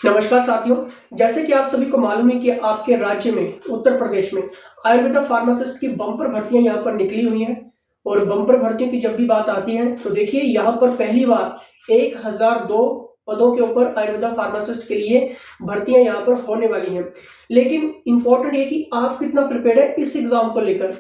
नमस्कार साथियों, जैसे कि आप सभी को मालूम है कि आपके राज्य में उत्तर प्रदेश में आयुर्वेदा फार्मासिस्ट की बम्पर भर्तियां यहाँ पर निकली हुई हैं। और बम्पर भर्तियों की जब भी बात आती है तो देखिए यहाँ पर पहली बार 1002 पदों के ऊपर आयुर्वेदा फार्मासिस्ट के लिए भर्तियां यहाँ पर होने वाली हैं। लेकिन इंपॉर्टेंट ये कि आप कितना प्रिपेयर्ड है इस एग्जाम को लेकर,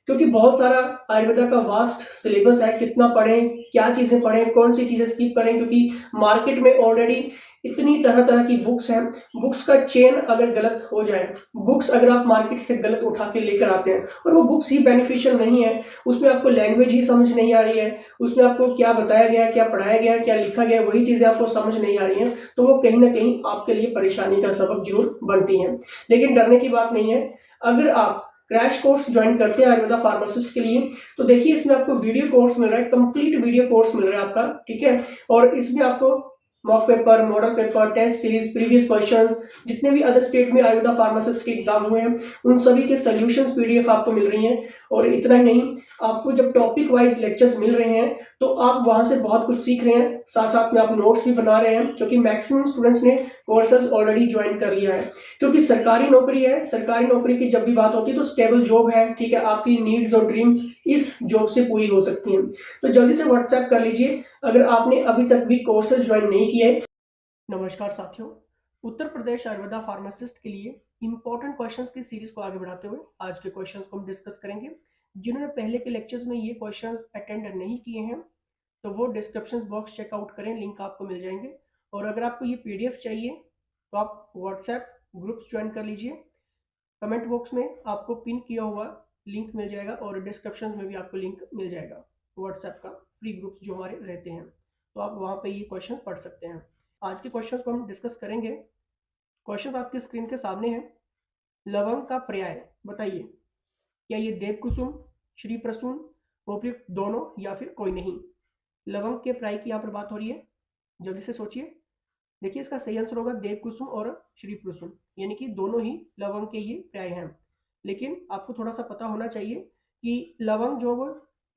क्योंकि बहुत सारा आयुर्वेदा का वास्ट सिलेबस है। कितना पढ़ें, क्या चीजें पढ़ें, कौन सी चीजें स्किप करें, क्योंकि मार्केट में ऑलरेडी इतनी तरह तरह की बुक्स हैं। बुक्स का चेन अगर गलत हो जाए, बुक्स अगर आप मार्केट से गलत उठा के लेकर आते हैं और वो बुक्स ही बेनिफिशियल नहीं है, उसमें आपको लैंग्वेज ही समझ नहीं आ रही है, उसमें आपको क्या बताया गया, क्या पढ़ाया गया, क्या लिखा गया, वही चीजें आपको समझ नहीं आ रही हैं, तो वो कहीं ना कहीं आपके लिए परेशानी का सबब जरूर बनती हैं। लेकिन डरने की बात नहीं है। अगर आप क्रैश कोर्स ज्वाइन करते हैं आयुर्वेदा फार्मासिस्ट के लिए, तो देखिए इसमें आपको वीडियो कोर्स मिल रहा है, कंप्लीट वीडियो कोर्स मिल रहा है आपका, ठीक है। और इसमें आपको mock paper, model paper, test series, previous questions, जितने भी अदर स्टेट में आयुर्वेदा फार्मासिस्ट के एग्जाम हुए हैं उन सभी के सॉल्यूशंस पीडीएफ आपको मिल रही हैं। और इतना ही नहीं, आपको जब टॉपिक वाइज लेक्चर्स मिल रहे हैं तो आप वहां से बहुत कुछ सीख रहे हैं, साथ साथ में आप नोट्स भी बना रहे हैं, क्योंकि मैक्सिमम स्टूडेंट्स ने कोर्सेज ऑलरेडी ज्वाइन कर लिया है। क्योंकि सरकारी नौकरी है, सरकारी नौकरी की जब भी बात होती है तो स्टेबल जॉब है, ठीक है। आपकी नीड्स और ड्रीम्स इस जॉब से पूरी हो सकती हैं। तो जल्दी से व्हाट्सएप कर लीजिए अगर आपने अभी तक भी कोर्सेज ज्वाइन नहीं किए। नमस्कार साथियों, उत्तर प्रदेश आयुर्वेदा फार्मासिस्ट के लिए इंपॉर्टेंट क्वेश्चंस की सीरीज को आगे बढ़ाते हुए आज के क्वेश्चंस को हम डिस्कस करेंगे। जिन्होंने पहले के लेक्चर्स में ये क्वेश्चंस अटेंड नहीं किए हैं तो वो डिस्क्रिप्शन बॉक्स चेकआउट करें, लिंक आपको मिल जाएंगे। और अगर आपको ये पीडीएफ चाहिए तो आप व्हाट्सएप ग्रुप्स ज्वाइन कर लीजिए। कमेंट बॉक्स में आपको पिन किया हुआ लिंक मिल जाएगा और डिस्क्रिप्शन में भी आपको लिंक मिल जाएगा व्हाट्सएप का, फ्री ग्रुप्स जो हमारे रहते हैं, तो आप वहाँ पे ये क्वेश्चन पढ़ सकते हैं। आज के क्वेश्चंस को हम डिस्कस करेंगे। क्वेश्चंस आपकी स्क्रीन के सामने हैं। लवंग का पर्याय बताइए, क्या ये देवकुसुम, श्री प्रसून, उपयुक्त दोनों या फिर कोई नहीं। लवंग के पर्याय की यहाँ पर बात हो रही है, जल्दी से सोचिए। देखिए इसका सही आंसर होगा देवकुसुम और श्री प्रसून, यानी कि दोनों ही लवंग के ये पर्याय हैं। लेकिन आपको थोड़ा सा पता होना चाहिए कि लवंग जो वो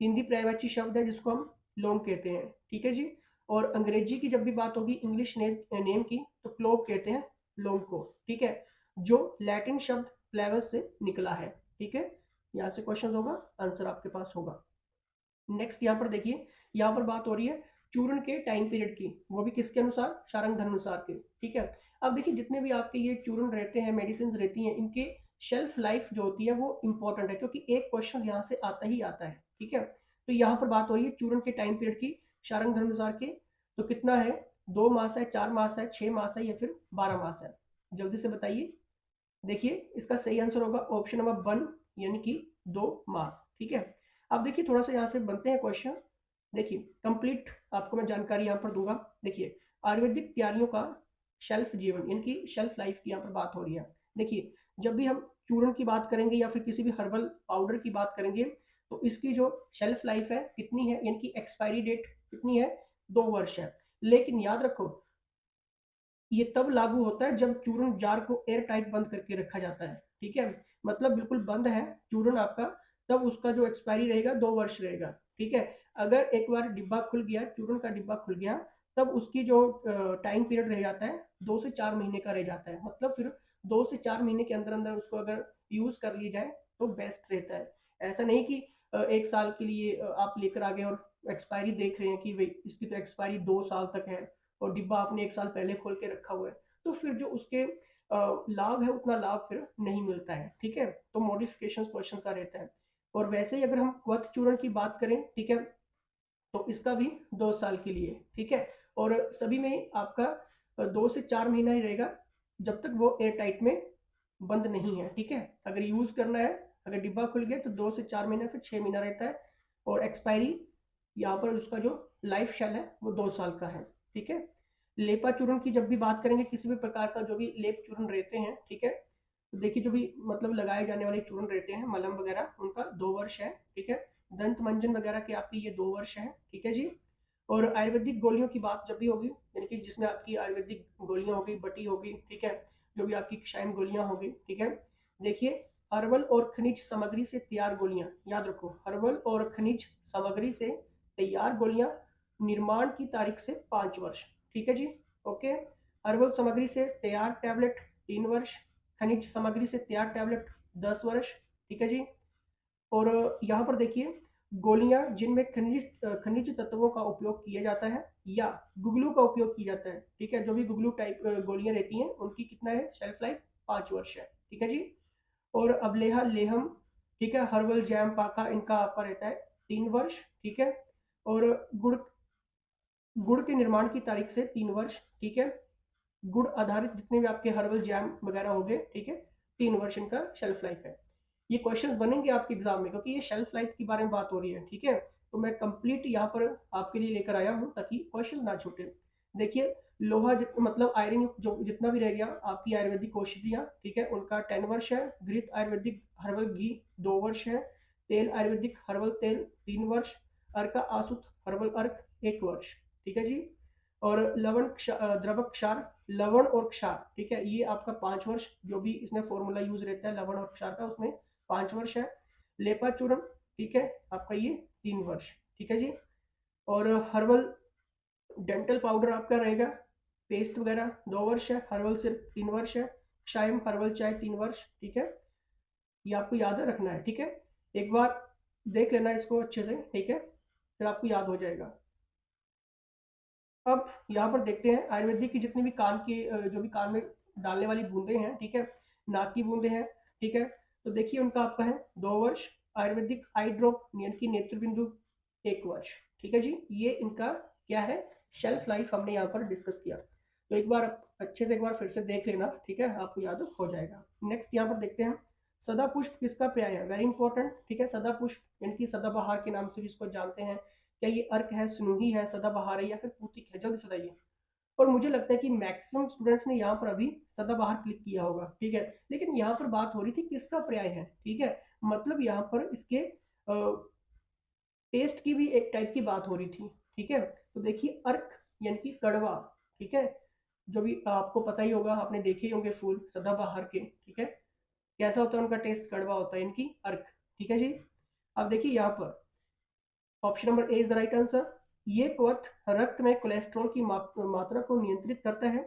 हिंदी पर्यायवाची शब्द है जिसको हम लौंग कहते हैं, ठीक है जी। और अंग्रेजी की जब भी बात होगी इंग्लिश नेम की तो क्लोव कहते हैं लौंग को, ठीक है, जो लैटिन शब्द फ्लेवस से निकला है, ठीक है। यहाँ से क्वेश्चन होगा, आंसर आपके पास होगा। नेक्स्ट यहाँ पर देखिए, यहाँ पर बात हो रही है चूर्ण के टाइम पीरियड की, वो भी किसके अनुसार, शारंग धर्म अनुसार के, ठीक है। अब देखिए जितने भी आपके ये चूर्ण रहते हैं, मेडिसिन रहती हैं, इनके शेल्फ लाइफ जो होती है वो इंपॉर्टेंट है, क्योंकि एक क्वेश्चन यहाँ से आता ही आता है, ठीक है। तो यहाँ पर बात हो रही है चूर्ण के टाइम पीरियड की शारंग धर्म अनुसार के, तो कितना है, 2 मास है, 4 मास है, 6 मास है या फिर 12 मास है। जल्दी से बताइए। देखिए इसका सही आंसर होगा ऑप्शन नंबर 1, यानी कि 2 मास, ठीक है। अब देखिए थोड़ा सा यहाँ से बनते हैं क्वेश्चन। देखिए कंप्लीट आपको मैं जानकारी यहाँ पर दूंगा। देखिए आयुर्वेदिक तैयारियों का शेल्फ जीवन, यानी कि शेल्फ लाइफ की यहाँ पर बात हो रही है। देखिए जब भी हम चूर्ण की बात करेंगे या फिर किसी भी हर्बल पाउडर की बात करेंगे तो इसकी जो शेल्फ लाइफ है कितनी है, यानी कि एक्सपायरी डेट कितनी है, 2 वर्ष है। लेकिन याद रखो ये तब लागू होता है जब चूर्ण जार को एयर टाइट बंद करके रखा जाता है, ठीक है। मतलब बिल्कुल बंद है चूर्ण आपका, तब उसका जो एक्सपायरी रहेगा 2 वर्ष रहेगा, ठीक है। अगर एक बार डिब्बा खुल गया, चूर्ण का डिब्बा खुल गया, तब उसकी जो टाइम पीरियड रह जाता है 2 से 4 महीने का रह जाता है। मतलब फिर 2 से 4 महीने के अंदर अंदर उसको अगर यूज कर लिया जाए तो बेस्ट रहता है। ऐसा नहीं कि 1 साल के लिए आप लेकर आ गए और एक्सपायरी देख रहे हैं कि भाई इसकी तो एक्सपायरी 2 साल तक है और डिब्बा आपने 1 साल पहले खोल के रखा हुआ है, तो फिर जो उसके लाभ है उतना लाभ फिर नहीं मिलता है, ठीक है। तो मॉडिफिकेशन क्वेश्चन का रहता है। और वैसे ही अगर हम क्वथ चूर्ण की बात करें, ठीक है, तो इसका भी 2 साल के लिए, ठीक है। और सभी में आपका 2 से 4 महीना ही रहेगा, जब तक वो एयर टाइट में बंद नहीं है, ठीक है। अगर यूज करना है, अगर डिब्बा खुल गया तो 2 से 4 महीना, फिर 6 महीना रहता है। और एक्सपायरी यहाँ पर उसका जो लाइफ शेल है वो 2 साल का है, ठीक है। लेपा चूर्ण की जब भी बात करेंगे, किसी भी प्रकार का जो भी लेप चूर्ण रहते हैं, ठीक है, तो देखिए जो भी मतलब लगाए जाने वाले चूर्ण रहते हैं, मलम वगैरह, उनका 2 वर्ष है, ठीक है। दंत मंजन वगैरह के आपकी ये 2 वर्ष है, ठीक है जी। और आयुर्वेदिक गोलियों की बात जब भी होगी, यानी कि जिसमें आपकी आयुर्वेदिक गोलियां होगी, बटी होगी, ठीक है, जो भी आपकी क्षाइन गोलियां होगी, ठीक है। देखिए हर्बल और खनिज सामग्री से तैयार गोलियां, याद रखो हर्बल और खनिज सामग्री से तैयार गोलियां, निर्माण की तारीख से 5 वर्ष, ठीक है जी, ओके। हर्बल सामग्री से तैयार टैबलेट 3 वर्ष, खनिज सामग्री से तैयार टैबलेट 10 वर्ष। ठीक है जी। और यहाँ पर देखिए गोलियां जिनमें खनिज तत्वों का उपयोग किया जाता है या गुगलू का उपयोग किया जाता है। ठीक है, जो भी गुगलू टाइप गोलियां रहती हैं उनकी कितना है शेल्फ लाइफ, 5 वर्ष है। ठीक है जी। और अबलेहा लेहम, ठीक है, हर्बल जैम पाका, इनका आपका रहता है 3 वर्ष। ठीक है। और गुड़ गुड़ के निर्माण की तारीख से 3 वर्ष। ठीक है। गुड़ आधारित जितने भी आपके हर्बल जैम वगैरह हो गए, ठीक है, 3 वर्ष इनका शेल्फ लाइफ है। ये क्वेश्चंस बनेंगे आपके एग्जाम में क्योंकि ये शेल्फ लाइफ के बारे में बात हो रही है। ठीक है, तो मैं कंप्लीट यहाँ पर आपके लिए लेकर आया हूँ ताकि क्वेश्चन ना छूटे। देखिए लोहा मतलब आयरन जो जितना भी रह गया आपकी आयुर्वेदिक औषधियाँ, ठीक है, उनका 10 वर्ष है। घृत आयुर्वेदिक हर्बल घी 2 वर्ष है। तेल आयुर्वेदिक हर्बल तेल 3 वर्ष। अर्क आसुत हर्बल अर्क 1 वर्ष। ठीक है जी। और द्रवक क्षार, लवण और क्षार, ठीक है, ये आपका 5 वर्ष, जो भी इसमें फॉर्मूला यूज रहता है लवण और क्षार का उसमें 5 वर्ष है। लेपा चूर्ण, ठीक है, आपका ये 3 वर्ष। ठीक है जी। और हर्बल डेंटल पाउडर आपका रहेगा, पेस्ट वगैरह 2 वर्ष है। हर्बल सिर्फ 3 वर्ष है। क्षायम हर्बल चाय 3 वर्ष। ठीक है, ये आपको याद रखना है। ठीक है, एक बार देख लेना इसको अच्छे से, ठीक है, फिर आपको याद हो जाएगा। अब यहाँ पर देखते हैं आयुर्वेदिक की जितनी भी कान की जो भी कान में डालने वाली बूंदे हैं, ठीक है, नाक की बूंदे हैं, ठीक है, तो देखिए उनका आपका है 2 वर्ष। आयुर्वेदिक आई ड्रॉप नियन की नेत्र बिंदु 1 वर्ष। ठीक है जी। ये इनका क्या है शेल्फ लाइफ हमने यहाँ पर डिस्कस किया। तो एक बार अच्छे से एक बार फिर से देख लेना, ठीक है, आपको याद हो जाएगा। नेक्स्ट यहाँ पर देखते हैं सदा पुष्प किसका पर्याय है, वेरी इंपॉर्टेंट। ठीक है, सदा पुष्प इनकी सदाबहार के नाम से भी इसको जानते हैं। क्या ये अर्क है, स्नूही है, सदाबहार है या फिर पूतिक है, जल्दी से बताइए। और मुझे लगता है कि मैक्सिमम स्टूडेंट्स ने यहाँ पर अभी सदाबहार क्लिक किया होगा। ठीक है, लेकिन यहाँ पर बात हो रही थी किसका पर्याय है। ठीक है, मतलब यहाँ पर इसके टेस्ट की भी एक टाइप की बात हो रही थी। ठीक है, तो देखिए अर्क यानी कि कड़वा, ठीक है, जो भी आपको पता ही होगा, आपने देखे ही होंगे फूल सदाबहार के। ठीक है, कैसा होता है उनका टेस्ट, कड़वा होता है इनकी अर्क। ठीक है जी। अब देखिए यहाँ पर option number A is the right answer. ये क्वथ रक्त में कोलेस्ट्रॉल की मात्रा को नियंत्रित करता है।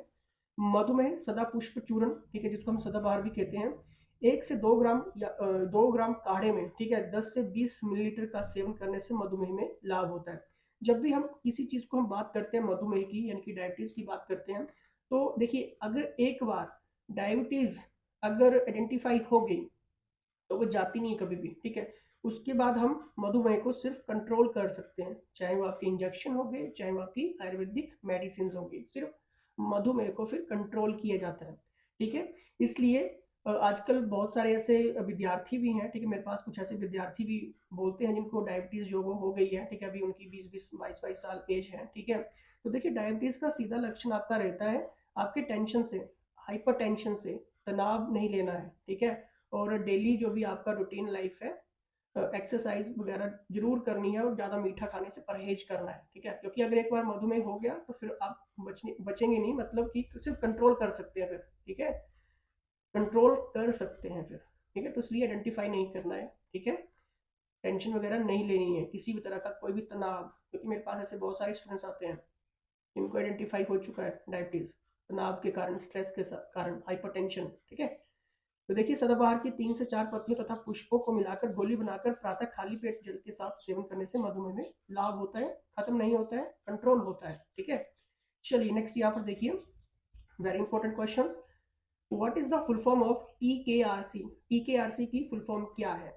मधुमेह सदा पुष्प चूर्ण, ठीक है, जिसको हम सदाबहार भी कहते हैं, 1 से 2 ग्राम या 2 ग्राम काढ़े में, ठीक है, 10 से 20 मिलीलीटर का सेवन करने से मधुमेह में लाभ होता है। जब भी हम किसी चीज को हम बात करते हैं मधुमेह की यानी कि डायबिटीज की बात करते हैं, तो देखिए अगर एक बार डायबिटीज अगर आइडेंटिफाई हो गई तो वो जाती नहीं है कभी भी। ठीक है, उसके बाद हम मधुमेह को सिर्फ कंट्रोल कर सकते हैं, चाहे वो आपके इंजेक्शन हो गए, चाहे वो आपकी आयुर्वेदिक मेडिसिन हो गई, सिर्फ मधुमेह को फिर कंट्रोल किया जाता है। ठीक है, इसलिए आजकल बहुत सारे ऐसे विद्यार्थी भी हैं, ठीक है, मेरे पास कुछ ऐसे विद्यार्थी भी बोलते हैं जिनको डायबिटीज जो वो हो गई है। ठीक है, अभी उनकी 20-22 साल एज है। ठीक है, तो देखिए डायबिटीज का सीधा लक्षण आपका रहता है आपके टेंशन से, हाइपर टेंशन से, तनाव नहीं लेना है। ठीक है, और डेली जो भी आपका रूटीन लाइफ है, एक्सरसाइज वगैरह जरूर करनी है और ज़्यादा मीठा खाने से परहेज करना है। ठीक है, क्योंकि अगर एक बार मधुमेह हो गया तो फिर आप बचेंगे नहीं, मतलब कि सिर्फ कंट्रोल कर सकते हैं फिर। ठीक है, कंट्रोल कर सकते हैं फिर। ठीक है, तो इसलिए आइडेंटिफाई नहीं करना है। ठीक है, टेंशन वगैरह नहीं लेनी है, किसी भी तरह का कोई भी तनाव, क्योंकि मेरे पास ऐसे बहुत सारे स्टूडेंट्स आते हैं जिनको आइडेंटिफाई हो चुका है डायबिटीज, तनाव के कारण, स्ट्रेस के कारण, हाइपरटेंशन। ठीक है, तो देखिए सदाबहार की 3 से 4 पत्तियों तथा पुष्पों को मिलाकर गोली बनाकर प्रातः खाली पेट जल के साथ सेवन करने से मधुमेह में लाभ होता है, खत्म नहीं होता है, कंट्रोल होता है। ठीक है, चलिए नेक्स्ट यहाँ पर देखिए very important question. What is the full form of EKRC? EKRC की फुल फॉर्म क्या है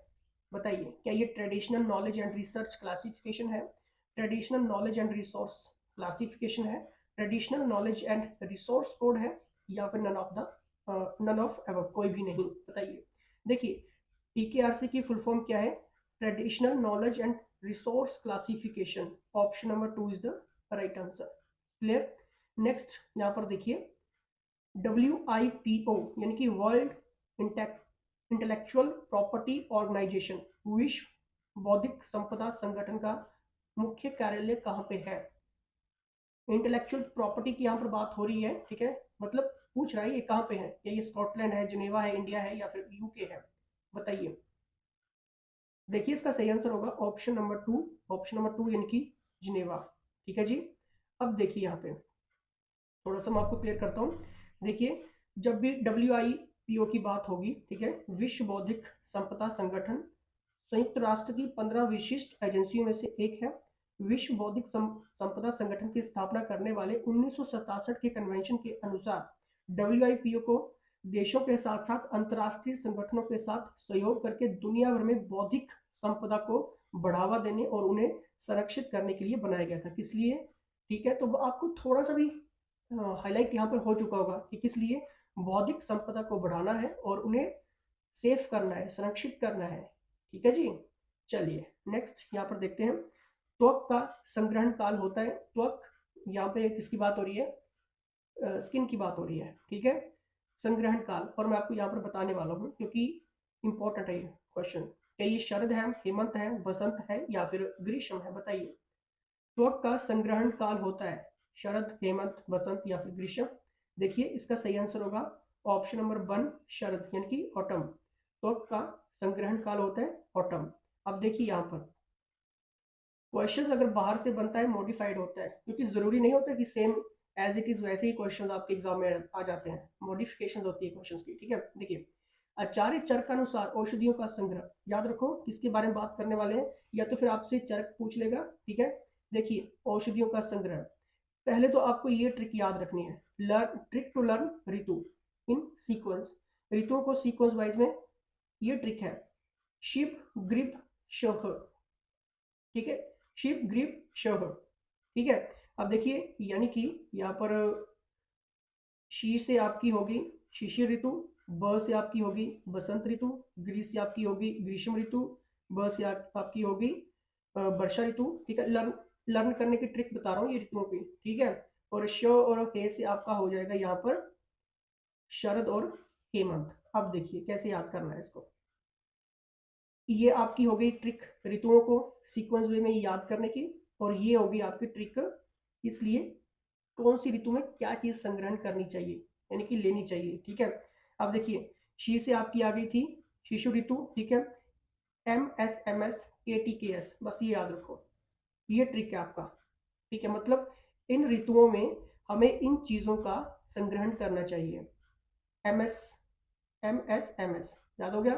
बताइए। क्या ये traditional knowledge and research classification है, traditional knowledge and resource classification है, traditional knowledge and resource code है, या फिर नन ऑफ एवर, कोई भी नहीं? बताइए। देखिए EKRC की फुल फॉर्म क्या है, traditional knowledge and resource classification. Option number 2 is the right answer. Clear? Next यहाँ पर देखिए WIPO यानी कि वर्ल्ड इंटेलेक्चुअल प्रॉपर्टी ऑर्गेनाइजेशन, विश्व बौद्धिक संपदा संगठन का मुख्य कार्यालय कहाँ पे है? इंटेलेक्चुअल प्रॉपर्टी की यहाँ पर बात हो रही है। ठीक है, मतलब पूछ रहा है ये कहाँ पे है, क्या ये स्कॉटलैंड है, जिनेवा है, इंडिया है, या फिर यूके है? बताइए। देखिए इसका सही आंसर होगा ऑप्शन नंबर 2। ऑप्शन नंबर 2 यानी कि जिनेवा। ठीक है जी। अब देखिए यहाँ पे थोड़ा सा मैं आपको क्लियर करता हूँ। देखिए, जब भी WIPO की बात होगी, ठीक है, विश्व बौद्धिक संपदा संगठन संयुक्त राष्ट्र की 15 विशिष्ट एजेंसियों में से एक है। विश्व बौद्धिक संपदा संगठन की स्थापना करने वाले 1967 के कन्वेंशन के अनुसार WIPO को देशों के साथ साथ अंतर्राष्ट्रीय संगठनों के साथ सहयोग करके दुनिया भर में बौद्धिक संपदा को बढ़ावा देने और उन्हें संरक्षित करने के लिए बनाया गया था। किस लिए? ठीक है, तो आपको थोड़ा सा भी हाईलाइट यहाँ पर हो चुका होगा कि किस लिए बौद्धिक संपदा को बढ़ाना है और उन्हें सेफ करना है, संरक्षित करना है। ठीक है जी, चलिए नेक्स्ट यहाँ पर देखते हैं। त्वक का संग्रहण काल होता है। त्वक, यहाँ पे किसकी बात हो रही है? स्किन की बात हो रही है। ठीक है, संग्रहण काल, और मैं आपको यहाँ पर बताने वाला हूँ क्योंकि इंपॉर्टेंट है ये क्वेश्चन। क्या ये शरद है, हेमंत है, बसंत है या फिर ग्रीष्म है? बताइए। त्वक का संग्रहण काल होता है शरद, हेमंत, बसंत या फिर ग्रीष्म। देखिए, इसका सही आंसर होगा ऑप्शन नंबर 1 शरद यानी कि ऑटम। त्वक का संग्रहण काल होता है ऑटम। अब देखिए यहाँ पर क्वेश्चंस अगर बाहर से बनता है मॉडिफाइड होता है, क्योंकि जरूरी नहीं होता कि सेम एज इट इज वैसे ही क्वेश्चंस आपके एग्जाम में आ जाते हैं, मॉडिफिकेशंस होती है क्वेश्चंस की। ठीक है, देखिए, आचार्य चरक अनुसार औषधियों का संग्रह, याद रखो किसके बारे में बात करने वाले हैं, या तो फिर आपसे चरक पूछ लेगा। ठीक है, देखिए औषधियों का संग्रह, पहले तो आपको ये ट्रिक याद रखनी है, लर्न ट्रिक टू लर्न ऋतु इन सीक्वेंस। ऋतुओं को सीक्वेंस वाइज में, ये ट्रिक है। शिव ग्रीप शह, ठीक है, शिव ग्रीप शह। ठीक है, अब देखिए यानी कि यहाँ पर शी से आपकी होगी शिशिर ऋतु, ब से आपकी होगी बसंत ऋतु, ग्री से आपकी होगी ग्रीष्म ऋतु, ब से आपकी होगी वर्षा ऋतु। ठीक है, लर्न लर्न करने की ट्रिक बता रहा हूँ ये ऋतुओं की। ठीक है, और श और हे से आपका हो जाएगा यहाँ पर शरद और हेमंत। अब देखिए कैसे याद करना है इसको। ये आपकी हो गई ट्रिक ऋतुओं को सीक्वेंस वे में याद करने की, और ये होगी आपकी ट्रिक इसलिए कौन सी ऋतु में क्या चीज संग्रहण करनी चाहिए यानी कि लेनी चाहिए। ठीक है, अब देखिए शी से आपकी आ गई थी शिशु ऋतु। ठीक है, MS, ATKS, बस ये याद रखो, ये ट्रिक है आपका। ठीक है, मतलब इन ऋतुओं में हमें इन चीजों का संग्रहण करना चाहिए। MS याद हो गया,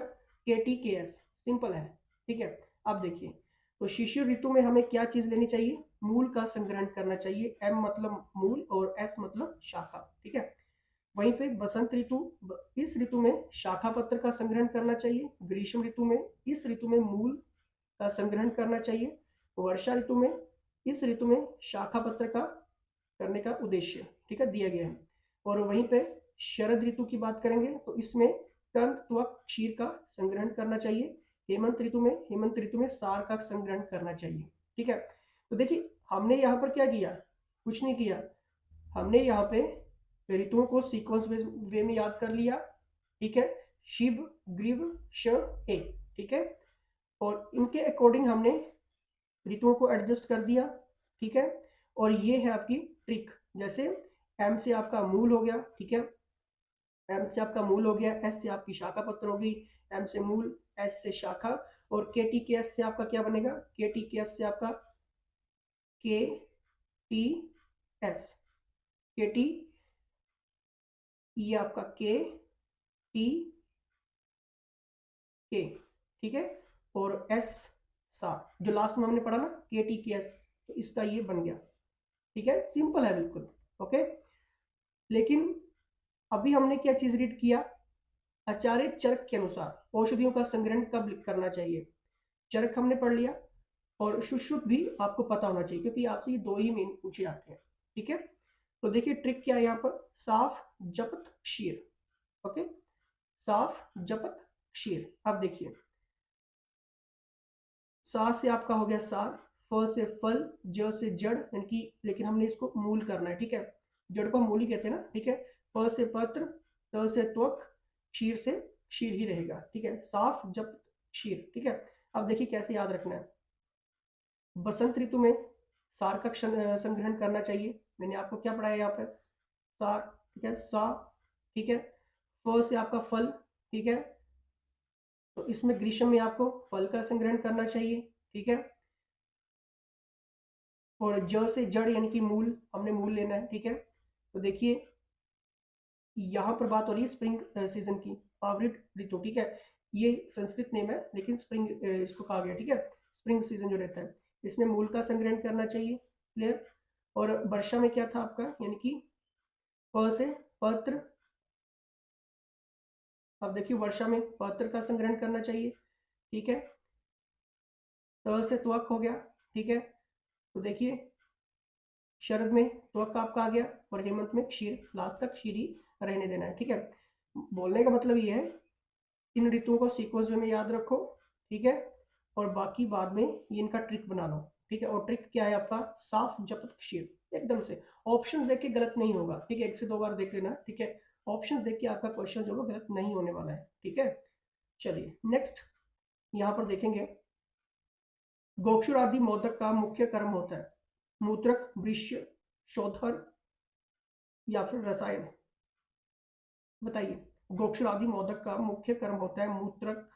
KTKS सिंपल है। ठीक है, अब देखिए, तो शिशु ऋतु में हमें क्या चीज लेनी चाहिए? मूल का संग्रहण करना चाहिए। M मतलब मूल और S मतलब शाखा। ठीक है, वहीं पे बसंत ऋतु, इस ऋतु में शाखा पत्र का संग्रहण करना चाहिए। ग्रीष्म ऋतु में, इस ऋतु में मूल का संग्रहण करना चाहिए। वर्षा ऋतु में, इस ऋतु में शाखा पत्र का करने का उद्देश्य, ठीक है, दिया गया है। और वहीं पे शरद ऋतु की बात करेंगे तो इसमें कंद, त्वक, क्षीर का संग्रहण करना चाहिए। हेमंत ऋतु में सार का संग्रहण करना चाहिए। ठीक है, तो देखिए हमने यहाँ पर क्या किया, कुछ नहीं किया, हमने यहाँ पे ऋतुओं को सीक्वेंस वे में याद कर लिया। ठीक है, शिव ग्रीव श हे। ठीक है, और इनके अकॉर्डिंग हमने ऋतुओं को एडजस्ट कर दिया। ठीक है, और ये है आपकी ट्रिक। जैसे एम से आपका मूल हो गया, ठीक है, एम से आपका मूल हो गया, एस से आपकी शाखा पत्र होगी, एम से मूल, एस से शाखा, और के टी के एस से आपका क्या बनेगा? के टी के एस से आपका के टी एस, के टी, ये आपका के टी के, ठीक है, और एस सा, जो लास्ट में हमने पढ़ा ना के टी के एस, तो इसका ये बन गया। ठीक है, सिंपल है बिल्कुल। ओके, लेकिन अभी हमने क्या चीज रीड किया? आचार्य चरक के अनुसार औषधियों का संग्रहण कब करना चाहिए। चरक हमने पढ़ लिया, और सुश्रुत भी आपको पता होना चाहिए क्योंकि आपसे ये दो ही मेन पूछे जाते हैं। ठीक है, तो देखिए ट्रिक क्या है यहाँ पर, साफ जपत क्षीर। ओके, साफ जपत क्षीर। अब देखिए, सा से आपका हो गया सार, फ से फल, ज से जड़, यानी कि लेकिन हमने इसको मूल करना है। ठीक है, जड़ को मूल ही कहते हैं ना। ठीक है, प से पत्र, त से त्वक, क्षीर से क्षीर ही रहेगा। ठीक है, साफ जप क्षीर। ठीक है, अब देखिए कैसे याद रखना है। बसंत ऋतु में सार का संग्रहण करना चाहिए। मैंने आपको क्या पढ़ाया यहाँ पर? सार। ठीक है, सा। ठीक है, फ से आपका फल। ठीक है, तो इसमें ग्रीष्म में आपको फल का संग्रहण करना चाहिए। ठीक है, और ज से जड़ यानी कि मूल, हमने मूल लेना है। ठीक है, तो देखिए यहाँ पर बात हो रही है स्प्रिंग सीजन की, फावरिट ऋतु, ठीक है। ये संस्कृत नेम है लेकिन स्प्रिंग इसको कहा गया, ठीक है। स्प्रिंग सीजन जो रहता है इसमें मूल का संग्रहण करना चाहिए, क्लियर। और वर्षा में क्या था आपका, यानी कि प से पत्र, अब देखिए वर्षा में पत्र का संग्रहण करना चाहिए, ठीक है। त से त्वक हो गया, ठीक है। तो देखिए शरद में त्वक आपका आ गया और हेमंत में क्षीर, लास्ट तक क्षीर ही रहने देना है, ठीक है। बोलने का मतलब ये है इन ऋतुओं को सीक्वेंस में याद रखो, ठीक है। और बाकी बाद में ये इनका ट्रिक बना लो, ठीक है। और ट्रिक क्या है आपका, साफ जपत क्षीर, एकदम से ऑप्शंस देख के गलत नहीं होगा, ठीक है। एक से दो बार देख लेना, ठीक है। ऑप्शंस देख के आपका क्वेश्चन जो है गलत नहीं होने वाला है, ठीक है। चलिए नेक्स्ट यहाँ पर देखेंगे, गोक्षुर आदि मोदक का मुख्य कर्म होता है मूत्रक, वृष्य, शोधर या फिर रसायन, बताइए। गोक्षुर आदि मोदक का मुख्य कर्म होता है मूत्रक,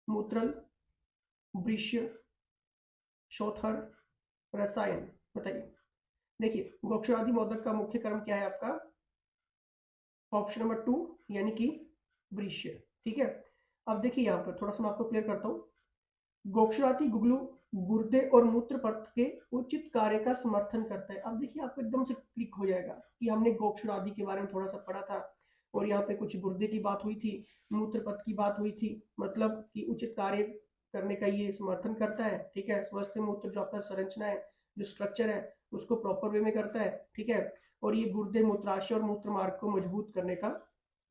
मूत्रल, वृष्य, शोथर, रसायन, बताइए। देखिए गोक्षुर आदि मोदक का मुख्य कर्म क्या है आपका, ऑप्शन नंबर 2 यानी कि वृष्य, ठीक है। अब देखिए यहाँ पर थोड़ा सा मैं आपको क्लियर करता हूँ, गोक्षुराति गुगलू गुर्दे और मूत्र पर्त के उचित कार्य का समर्थन करता है। अब देखिए आपको एकदम से क्लिक हो जाएगा कि हमने गोक्षुरादि के बारे में थोड़ा सा पढ़ा था और यहाँ पे कुछ गुर्दे की बात हुई थी, मूत्र पथ की बात हुई थी, मतलब कि उचित कार्य करने का ये समर्थन करता है, ठीक है। स्वस्थ मूत्र जो आपका संरचना है, जो स्ट्रक्चर है उसको प्रॉपर वे में करता है, ठीक है। और ये गुर्दे, मूत्राशय और मूत्र मार्ग को मजबूत करने का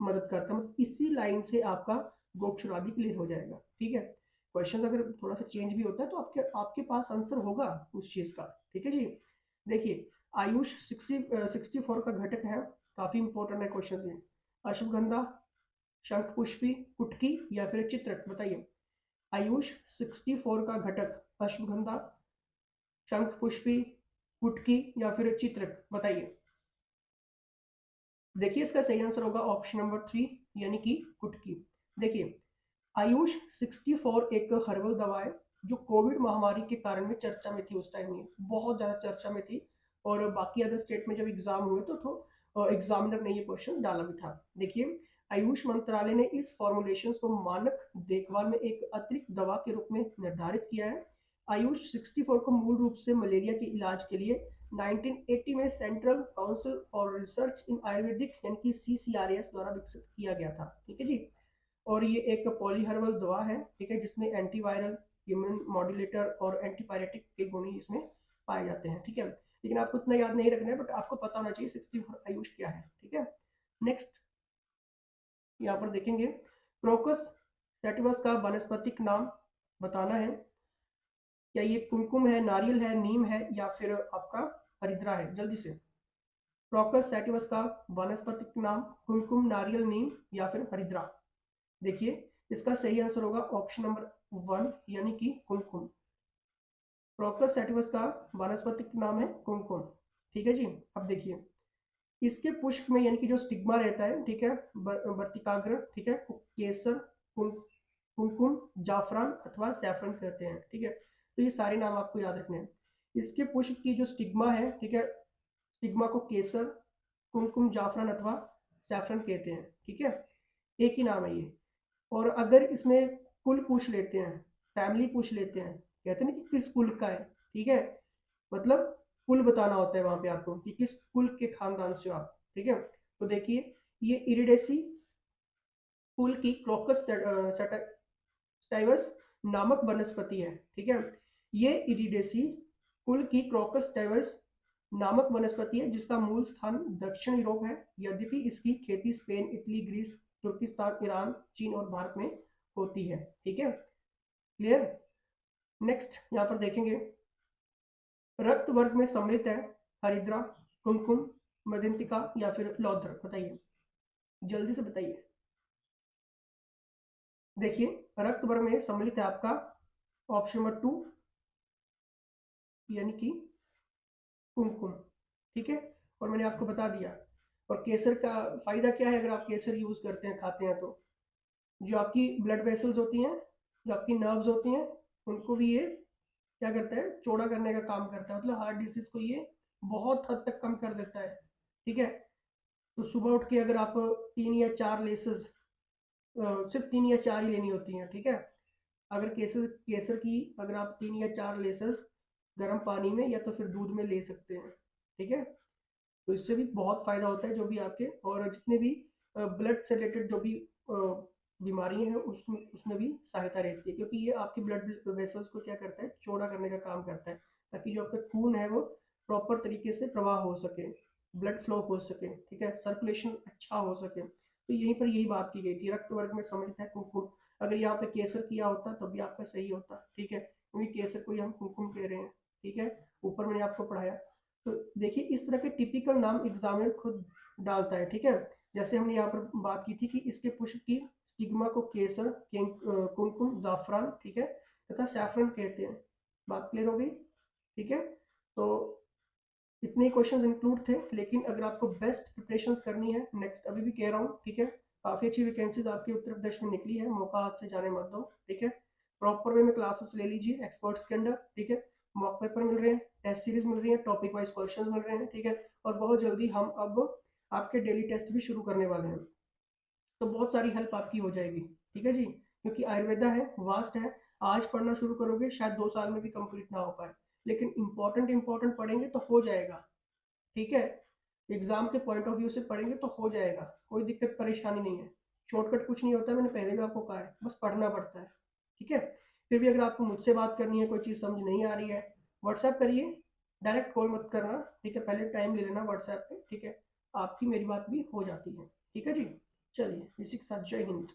मदद करता है। मतलब इसी लाइन से आपका गोक्षुरादि क्लियर हो जाएगा, ठीक है। क्वेश्चन अगर थोड़ा सा चेंज भी होता है तो आपके आपके पास आंसर होगा उस चीज का, ठीक है जी। देखिए आयुष 64 का घटक है, काफी इंपॉर्टेंट है क्वेश्चन ये। अश्वगंधा, शंख पुष्पी, कुटकी या फिर चित्रक, बताइए। आयुष 64 का घटक अश्वगंधा, शंख पुष्पी, कुटकी या फिर चित्रक, बताइए। देखिए इसका सही आंसर होगा ऑप्शन नंबर 3 यानी कि कुटकी। देखिए आयुष 64 एक हर्बल दवा है जो कोविड महामारी के कारण में चर्चा में थी, उस टाइम में बहुत ज्यादा चर्चा में थी। और बाकी अदर स्टेट में जब एग्जाम हुए तो एग्जामिनर ने ये क्वेश्चन डाला भी था। देखिए आयुष मंत्रालय ने इस फॉर्मुलेशन को मानक देखभाल में एक अतिरिक्त दवा के रूप में निर्धारित किया है। आयुष 64 को मूल रूप से मलेरिया के इलाज के लिए 1980 में सेंट्रल काउंसिल फॉर रिसर्च इन आयुर्वेदिक यानी कि CCRS द्वारा विकसित किया गया था, ठीक है जी। और ये एक पॉलीहर्बल दवा है, ठीक है, जिसमें एंटीवायरल, इम्यून मॉड्यूलेटर और एंटीपायरेटिक के गुण ही इसमें पाए जाते हैं, ठीक है। लेकिन आपको इतना याद नहीं रखना है, बट आपको पता होना चाहिए 64 आयुष क्या है, ठीक है। नेक्स्ट यहाँ पर देखेंगे, क्रोकस सैटिवस का वानस्पतिक नाम बताना है। क्या ये कुमकुम है, नारियल है, नीम है या फिर आपका हरिद्रा है, जल्दी से। क्रोकस सैटिवस का वानस्पतिक नाम कुमकुम, नारियल, नीम या फिर हरिद्रा। देखिए इसका सही आंसर होगा ऑप्शन नंबर 1 यानी कि कुमकुम। क्रोकस सैटिवस का वानस्पतिक नाम है कुमकुम, ठीक है जी। अब देखिए इसके पुष्प में यानी कि जो स्टिग्मा रहता है, ठीक है, वर्तिकाग्र, ठीक है, केसर, कुमकुम, जाफरान अथवा सैफरन कहते हैं, ठीक है। तो ये सारे नाम आपको याद रखने हैं। इसके पुष्प की जो स्टिग्मा है, ठीक है, स्टिग्मा को केसर, कुमकुम, जाफरान अथवा सैफरन कहते हैं, ठीक है। एक ही नाम है ये। और अगर इसमें कुल पूछ लेते हैं, फैमिली पूछ लेते हैं, कहते हैं ना कि किस कुल का है, ठीक है, मतलब कुल बताना होता है वहां पे आपको कि किस कुल के खानदान से हो आप, ठीक है। तो देखिए ये इरिडेसी कुल की क्रोकस स्टाइवस नामक वनस्पति है, ठीक है। ये इरिडेसी कुल की क्रोकस स्टाइवस नामक वनस्पति है जिसका मूल स्थान दक्षिण यूरोप है, यद्यपि इसकी खेती स्पेन, इटली, ग्रीस, तुर्किस्तान, ईरान, चीन और भारत में होती है, ठीक है, क्लियर। नेक्स्ट यहाँ पर देखेंगे, रक्त वर्ग में सम्मिलित है हरिद्रा, कुमकुम, मदंतिका या फिर लौधर, बताइए, जल्दी से बताइए। देखिए रक्त वर्ग में सम्मिलित है आपका ऑप्शन नंबर 2 यानी कि कुमकुम, ठीक है। और मैंने आपको बता दिया। और केसर का फायदा क्या है, अगर आप केसर यूज करते हैं, खाते हैं, तो जो आपकी ब्लड वेसल्स होती हैं, जो आपकी नर्व्स होती हैं, उनको भी ये क्या करता है, चौड़ा करने का काम करता है। मतलब हार्ट डिसीज को ये बहुत हद तक कम कर देता है, ठीक है। तो सुबह उठ के अगर आप 3 या 4 लेसेस, सिर्फ 3 या 4 ही लेनी होती हैं, ठीक है। अगर केसर केसर की अगर आप 3 या 4 लेसेस गर्म पानी में या तो फिर दूध में ले सकते हैं, ठीक है। तो इससे भी बहुत फायदा होता है, जो भी आपके और जितने भी ब्लड से रिलेटेड जो भी बीमारी है उसमें उसमें भी सहायता रहती है, क्योंकि ये आपके ब्लड वेसल्स को क्या करता है, चौड़ा करने का काम करता है, ताकि जो आपका खून है वो प्रॉपर तरीके से प्रवाह हो सके, ब्लड फ्लो हो सके, ठीक है, सर्कुलेशन अच्छा हो सके। तो यहीं पर यही बात की गई थी, रक्त वर्ग में समझता है कुमकुम। अगर यहाँ पे केसर किया होता तब भी आपका सही होता, ठीक है, क्योंकि केसर को ही हम कुमकुम कह रहे हैं, ठीक है। ऊपर मैंने आपको पढ़ाया। तो देखिए इस तरह के टिपिकल नाम एग्जामिनर खुद डालता है, ठीक है। जैसे हमने यहाँ पर बात की थी कि इसके पुष्प की स्टिग्मा को केसर, कुमकुम, जाफरान, ठीक है, तथा सैफरन कहते हैं। बात क्लियर हो गई, ठीक है। तो इतने क्वेश्चंस इंक्लूड थे, लेकिन अगर आपको बेस्ट प्रिपरेशन करनी है, नेक्स्ट अभी भी कह रहा हूँ, ठीक है, काफी अच्छी वैकेंसीज आपके उत्तर प्रदेश में निकली है, मौका हाथ से जाने मत दो, ठीक है। प्रॉपर वे में क्लासेस ले लीजिए एक्सपर्ट्स के अंडर, ठीक है। मॉक पेपर मिल रहे हैं, टेस्ट सीरीज मिल रही है, टॉपिक वाइज क्वेश्चन मिल रहे हैं, ठीक है। और बहुत जल्दी हम अब आपके डेली टेस्ट भी शुरू करने वाले हैं, तो बहुत सारी हेल्प आपकी हो जाएगी, ठीक है जी। क्योंकि आयुर्वेदा है, वास्ट है, आज पढ़ना शुरू करोगे शायद 2 साल में भी कंप्लीट ना हो पाए, लेकिन इंपॉर्टेंट इंपॉर्टेंट पढ़ेंगे तो हो जाएगा, ठीक है। एग्जाम के पॉइंट ऑफ व्यू से पढ़ेंगे तो हो जाएगा, कोई दिक्कत परेशानी नहीं है। शॉर्टकट कुछ नहीं होता, मैंने पहले भी आपको कहा है, बस पढ़ना पड़ता है, ठीक है। फिर भी अगर आपको मुझसे बात करनी है, कोई चीज़ समझ नहीं आ रही है, व्हाट्सएप करिए, डायरेक्ट कॉल मत करना, ठीक है, पहले टाइम ले लेना व्हाट्सएप पे, ठीक है। आपकी मेरी बात भी हो जाती है, ठीक है जी। चलिए इसी के साथ जय हिंद।